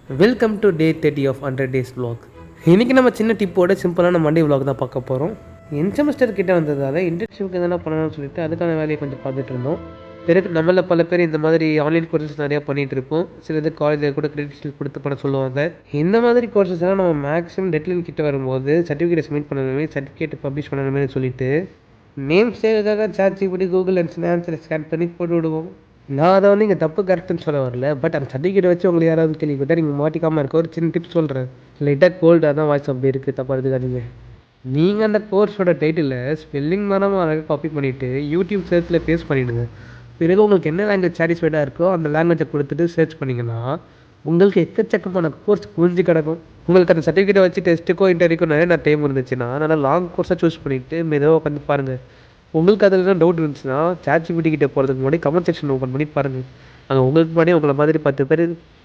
Welcome to day 30 of 100 days vlog. இன்றைக்கி நம்ம சின்ன டிப்போட சிம்பிளான மண்டே vlog தான் பார்க்க போகிறோம். என் செமஸ்டர் கிட்டே வந்ததால் இன்டர்ன்ஷிப்க்கு எதனா பண்ணணும்னு சொல்லிட்டு அதுக்கான வேலையை கொஞ்சம் பார்த்துட்டு இருந்தோம். பிறகு நம்மள பல பேர் இந்த மாதிரி ஆன்லைன் கோர்சஸ் நிறையா பண்ணிகிட்டு இருப்போம். சிலது காலேஜில் கூட கிரெடிட்ஸ் கொடுத்து பண்ண சொல்லுவாங்க. இந்த மாதிரி கோர்சஸ் எல்லாம் நம்ம மேக்ஸிமம் டெட்லைன் கிட்ட வரும்போது சர்டிஃபிகேட் சப்மிட் பண்ணணுமே, சர்டிஃபிகேட் பப்ளிஷ் பண்ணணுமே சொல்லிட்டு நேம் சேவுக்காக ChatGPT, கூகுள் அண்ட் ஸ்னாப்சில் ஸ்கேன் பண்ணி போட்டு விடுவோம். நான் அதை வந்து இங்கே தப்பு கரெக்டுன்னு சொல்ல வரல. பட் அந்த சர்டிஃபிகேட் வச்சு உங்களுக்கு யாராவது கேள்விப்பட்டால் நீங்கள் மாட்டிக்காமல் இருக்க ஒரு சின்ன டிப்ஸ் சொல்கிறேன். லைட்டாக கோல்டாக தான் வாய்ஸ் அப்படி இருக்குது, தப்பாக இருக்காதீங்க. நீங்கள் அந்த கோர்ஸோட டைட்டில் ஸ்பெல்லிங் தானே அழகாக காப்பி பண்ணிவிட்டு யூடியூப் சர்ச்சில் பேஸ்ட் பண்ணிவிடுங்க. பிறகு உங்களுக்கு என்ன லாங்குவேஜ் சாட்டிஸ்ஃபைடாக இருக்கோ அந்த லாங்குவேஜை கொடுத்துட்டு சர்ச் பண்ணிங்கன்னா உங்களுக்கு எக்கச்சக்கமான கோர்ஸ் குஞ்சு கிடக்கும். உங்களுக்கு அந்த சர்டிஃபிகேட்டை வச்சு டெஸ்ட்டுக்கோ இன்டர்வியூக்கோ நிறைய டைம் இருந்துச்சுன்னா நல்லா லாங் கோர்ஸாக சூஸ் பண்ணிவிட்டு மெதுவாக உட்காந்து பாருங்கள். உங்களுக்கு அதில் என்ன டவுட் இருந்துச்சுன்னா ChatGPT கிட்டே போகிறதுக்கு முன்னாடி கமெண்ட் செக்ஷன் ஓப்பன் பண்ணி பாருங்கள். அங்கே உங்களுக்கு முன்னாடி உங்களை மாதிரி 10 பேர்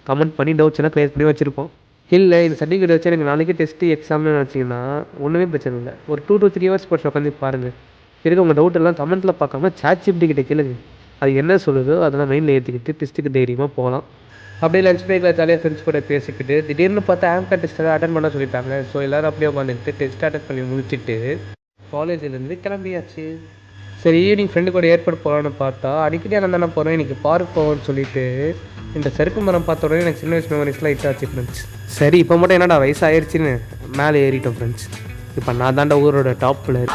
கமெண்ட் பண்ணி டவுட்ஸ் எல்லாம் க்ளியர் பண்ணி வச்சுருப்போம். இல்லை இந்த சர்டிஃபிகேட் வச்சு எனக்கு நாளைக்கே டெஸ்ட்டு எக்ஸாம்னு நினச்சிங்கன்னா ஒன்றுமே பிரச்சனை இல்லை. ஒரு 2 to 3 ஹவர்ஸ் போட்டு உட்காந்து பாருங்கள். பிறகு உங்கள் டவுட் எல்லாம் கமெண்ட்டில் பார்க்காம ChatGPT கிட்டே கேளுங்க. அது என்ன சொல்லுதோ அதெல்லாம் மைண்டில் ஏற்றிக்கிட்டு டெஸ்ட்டுக்கு தைரியமாக போகலாம். அப்படியே லஞ்ச் பிரேக்கில் ஜாலியாக ஃப்ரெண்ட்ஸ் கூட பேசிக்கிட்டு திடீர்னு பார்த்தா ஆங்கர் டெஸ்ட்டை அட்டன் பண்ண சொல்லிட்டாங்க. ஸோ எல்லோரும் அப்படியே உட்காந்துட்டு டெஸ்ட் அட்டன் பண்ணி முடிச்சுட்டு காலேஜிலேருந்து கிளம்பியாச்சு. சரி, ஈவினிங் ஃப்ரெண்டு கூட ஏற்பாடு போகலான்னு பார்த்தா அடிக்கடி அங்கே தானே போகிறேன், இன்றைக்கி பார்க் போவோம்னு சொல்லிட்டு இந்த செருப்பு மரம் பார்த்த உடனே எனக்கு சின்ன வயசு மெமரிஸ்லாம் இட்டாச்சு ஃப்ரெண்ட்ஸ். சரி இப்போ மட்டும் என்னடா வயசாகிடுச்சின்னு மேலே ஏறிட்டோம் ஃப்ரெண்ட்ஸ். இப்போ நான் தாண்டா ஊரோட டாப் பிளேயர்.